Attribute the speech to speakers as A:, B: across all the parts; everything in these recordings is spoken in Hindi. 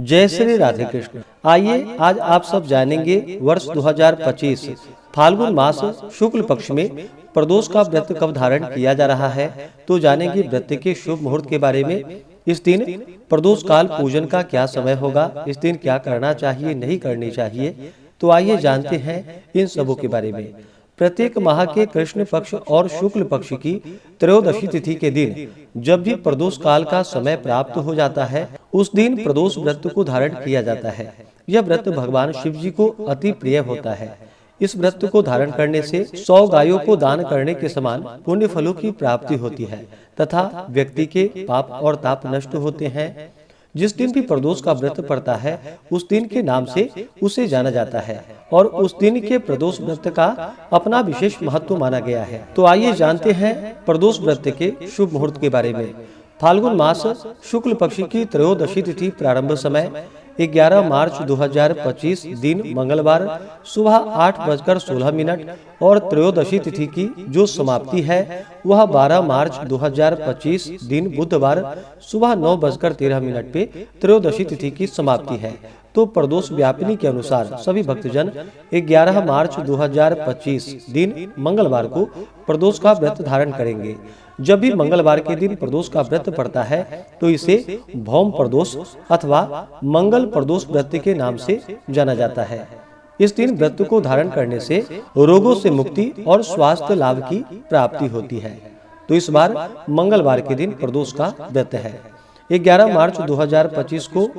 A: जय श्री राधे कृष्ण। आइए आज आप सब जानेंगे वर्ष 2025 फाल्गुन मास शुक्ल पक्ष में प्रदोष का व्रत कब धारण किया जा रहा है। तो जानेंगे व्रत के शुभ मुहूर्त के बारे में। इस दिन प्रदोष काल पूजन का क्या समय होगा, इस दिन क्या करना चाहिए नहीं करनी चाहिए। तो आइए जानते हैं इन सबों के बारे में। प्रत्येक माह के कृष्ण पक्ष और शुक्ल पक्ष की त्रयोदशी तिथि के दिन जब भी प्रदोष काल का समय प्राप्त हो जाता है, उस दिन प्रदोष व्रत को धारण किया जाता है। यह व्रत भगवान शिव जी को अति प्रिय होता है। इस व्रत को धारण करने से 100 गायों को दान करने के समान पुण्य फलों की प्राप्ति होती है तथा व्यक्ति के पाप और ताप नष्ट होते हैं। जिस दिन भी प्रदोष का व्रत पड़ता है, उस दिन के नाम से उसे जाना जाता है और उस दिन के प्रदोष व्रत का अपना विशेष महत्व माना गया है। तो आइए जानते हैं प्रदोष व्रत के शुभ मुहूर्त के बारे में। फाल्गुन मास शुक्ल पक्ष की त्रयोदशी तिथि प्रारंभ समय 11 मार्च 2025 दिन मंगलवार सुबह 8:16 और त्रयोदशी तिथि की जो समाप्ति है वह 12 मार्च 2025 दिन बुधवार सुबह 9:13 पे त्रयोदशी तिथि की समाप्ति है। तो प्रदोष व्यापिनी के अनुसार सभी भक्तजन 11 मार्च 2025 दिन मंगलवार को प्रदोष का व्रत धारण करेंगे। जब भी मंगलवार के दिन प्रदोष का व्रत पड़ता है तो इसे भौम प्रदोष अथवा मंगल प्रदोष व्रत के नाम से जाना जाता है। इस दिन व्रत को धारण करने से रोगों से मुक्ति और स्वास्थ्य लाभ की प्राप्ति होती है। तो इस बार मंगलवार के दिन प्रदोष का व्रत है। 11 मार्च 2025 को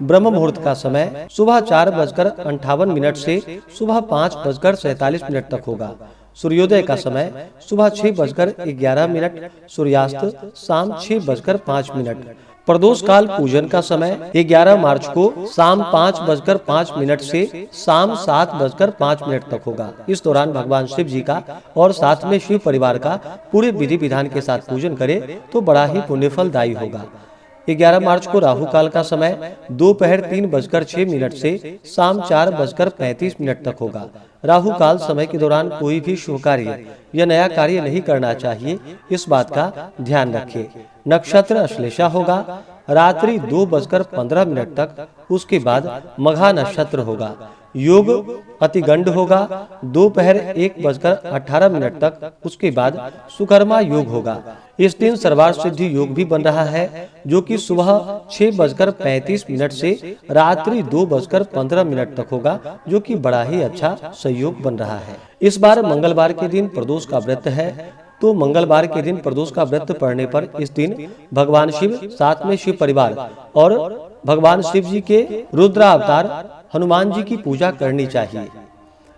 A: ब्रह्म मुहूर्त का समय सुबह 4:58 से सुबह 5:47 तक होगा। सूर्योदय का समय सुबह 6:11, सूर्यास्त शाम 6:05। प्रदोष काल पूजन का समय 11 मार्च को शाम 5:05 से शाम 7:05 तक होगा। इस दौरान भगवान शिव जी का और साथ में शिव परिवार का पूरे विधि विधान के साथ पूजन करें तो बड़ा ही पुण्यफलदायी होगा। 11 मार्च को राहु काल का समय दोपहर 3:06 से शाम 4:35 तक होगा। राहु काल समय के दौरान कोई भी शुभ कार्य या नया कार्य नहीं करना चाहिए, इस बात का ध्यान रखें। नक्षत्र अश्लेषा होगा रात्रि 2:15 तक, उसके बाद मघा नक्षत्र होगा। योग अतिगंड होगा दोपहर 1:18 तक, उसके बाद सुकर्मा योग होगा। इस दिन सर्वार्थ सिद्धि योग भी बन रहा है जो कि सुबह 6:35 से रात्रि 2:15 तक होगा, जो कि बड़ा ही अच्छा संयोग बन रहा है। इस बार मंगलवार के दिन प्रदोष का व्रत है। तो मंगलवार के दिन प्रदोष का व्रत पड़ने पर इस दिन भगवान शिव साथ में शिव परिवार और भगवान शिव जी के रुद्रावतार हनुमान जी की पूजा करनी चाहिए।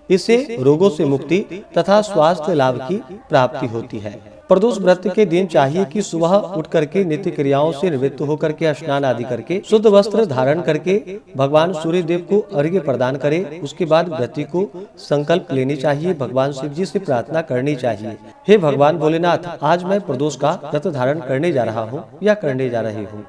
A: इससे रोगों से मुक्ति तथा स्वास्थ्य लाभ की प्राप्ति होती है। प्रदोष व्रत के दिन चाहिए कि सुबह उठ करके नित्य क्रियाओं से निवृत्त होकर के स्नान आदि करके शुद्ध वस्त्र धारण करके भगवान सूर्य देव को अर्घ्य प्रदान करे। उसके बाद व्रती को संकल्प लेनी चाहिए, भगवान शिव जी से प्रार्थना करनी चाहिए, हे भगवान भोलेनाथ, आज मैं प्रदोष का व्रत धारण करने जा रहा हूँ या करने जा रही हूँ।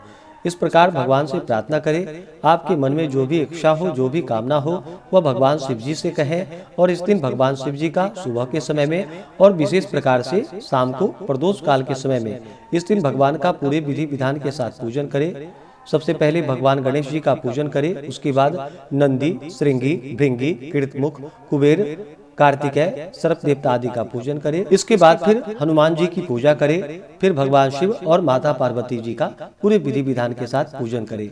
A: इस प्रकार भगवान से प्रार्थना करें। आपके मन में जो भी इच्छा हो, जो भी कामना हो, वह भगवान शिव जी से कहें। और इस दिन भगवान शिव जी का सुबह के समय में और विशेष प्रकार से शाम को प्रदोष काल के समय में इस दिन भगवान का पूरे विधि विधान के साथ पूजन करें। सबसे पहले भगवान गणेश जी का पूजन करें, उसके बाद नंदी, श्रृंगी, भृंगी, कीर्तमुख, कुबेर, कार्तिकेय, सर्प देवता आदि का पूजन करें। इसके बाद फिर हनुमान जी की पूजा करें। फिर भगवान शिव और माता पार्वती जी का पूरे विधि विधान के साथ पूजन करें।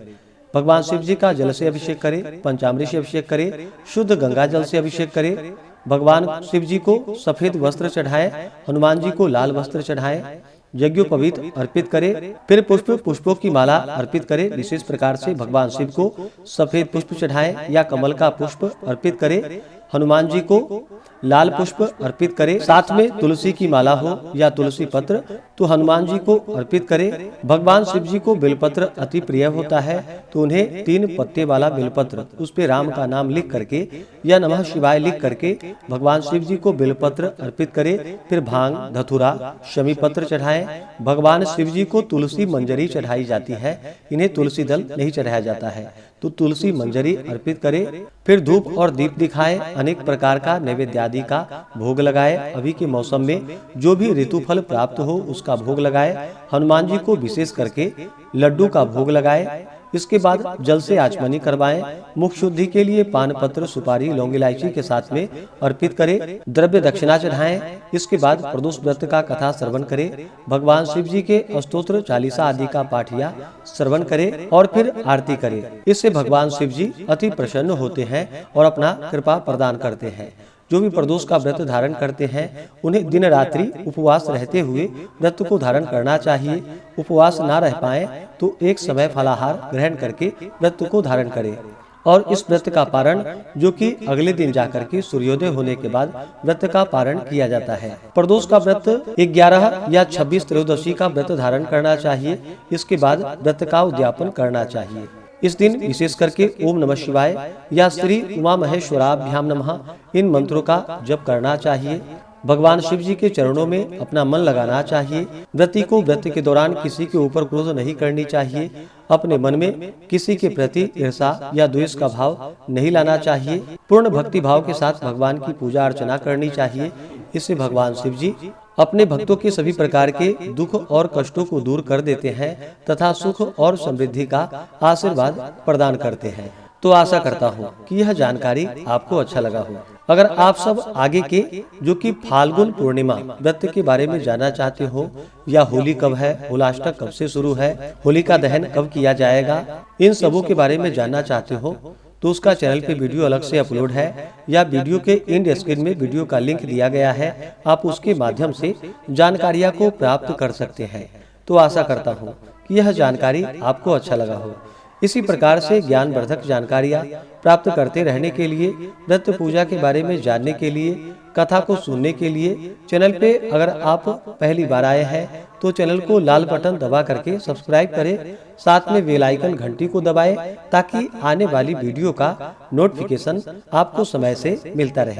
A: भगवान शिव जी का जल से अभिषेक करें, पंचामृत से अभिषेक करें, शुद्ध गंगा जल से अभिषेक करें। भगवान शिव जी को सफेद वस्त्र चढ़ाएं, हनुमान जी को लाल वस्त्र चढ़ाएं, यज्ञोपवीत अर्पित करें। फिर पुष्पों की माला अर्पित करें। विशेष प्रकार से भगवान शिव को सफेद पुष्प चढ़ाएं या कमल का पुष्प अर्पित करें। हनुमान जी को लाल पुष्प अर्पित करें। साथ में तुलसी की माला हो या तुलसी पत्र तो हनुमान जी को अर्पित करें। भगवान शिव जी को बेलपत्र अति प्रिय होता है तो उन्हें 3 पत्ते वाला बेलपत्र, उस पे राम का नाम लिख करके या नमः शिवाय लिख करके भगवान शिव जी को बेलपत्र अर्पित करें। फिर भांग, धतूरा, शमी पत्र चढ़ाएं। भगवान शिव जी को तुलसी मंजरी चढ़ाई जाती है, इन्हें तुलसी दल नहीं चढ़ाया जाता है, तो तुलसी मंजरी अर्पित करें। फिर धूप और दीप दिखाएं, अनेक प्रकार का नैवेद्य आदि का भोग लगाए। अभी के मौसम में जो भी ऋतु फल प्राप्त हो उसका भोग लगाए। हनुमान जी को विशेष करके लड्डू का भोग लगाए। इसके बाद जल से आचमनी करवाएं। मुख शुद्धि के लिए पान पत्र, सुपारी, लौंग, इलायची के साथ में अर्पित करें। द्रव्य दक्षिणा चढ़ाएं। इसके बाद प्रदोष व्रत का कथा श्रवण करें। भगवान शिव जी के स्तोत्र, चालीसा आदि का पाठ या श्रवण करें और फिर आरती करें। इससे भगवान शिव जी अति प्रसन्न होते हैं और अपना कृपा प्रदान करते हैं। जो भी प्रदोष का व्रत धारण करते हैं उन्हें दिन रात्रि उपवास रहते हुए व्रत को धारण करना चाहिए। उपवास ना रह पाए तो एक समय फलाहार ग्रहण करके व्रत को धारण करें। और इस व्रत का पारण जो कि अगले दिन जाकर के सूर्योदय होने के बाद व्रत का पारण किया जाता है। प्रदोष का व्रत 11 या 26 त्रयोदशी का व्रत धारण करना चाहिए। इसके बाद व्रत का उद्यापन करना चाहिए। इस दिन विशेष करके ओम नमः शिवाय या श्री उमा महेश्वराभ्याम नमः इन मंत्रों का जप करना चाहिए। भगवान शिव जी के चरणों में अपना मन लगाना चाहिए। व्रती को व्रत के दौरान किसी के ऊपर क्रोध नहीं करनी चाहिए। अपने मन में किसी के प्रति ईर्षा या द्वेष का भाव नहीं लाना चाहिए। पूर्ण भक्ति भाव के साथ भगवान की पूजा अर्चना करनी चाहिए। इससे भगवान शिव जी अपने भक्तों के सभी प्रकार के दुख और कष्टों को दूर कर देते हैं तथा सुख और समृद्धि का आशीर्वाद प्रदान करते हैं। तो आशा करता हूँ कि यह जानकारी आपको अच्छा लगा हो। अगर आप सब आगे के जो कि फाल्गुन पूर्णिमा व्रत के बारे में जानना चाहते हो या होली कब है, होलाष्टक कब से शुरू है, होलिका दहन कब किया जाएगा, इन सबों के बारे में जानना चाहते हो तो उसका चैनल पे वीडियो अलग से अपलोड है या वीडियो के एंड स्क्रीन में वीडियो का लिंक दिया गया है। आप उसके माध्यम से जानकारियां को प्राप्त कर सकते हैं। तो आशा करता हूँ कि यह जानकारी आपको अच्छा लगा हो। इसी प्रकार से ज्ञानवर्धक जानकारियाँ प्राप्त करते रहने के लिए, व्रत पूजा के बारे में जानने के लिए, कथा को सुनने के लिए चैनल पे अगर आप पहली बार आए हैं तो चैनल को लाल बटन दबा करके सब्सक्राइब करें। साथ में बेल आइकन घंटी को दबाएं ताकि आने वाली वीडियो का नोटिफिकेशन आपको समय से मिलता रहे।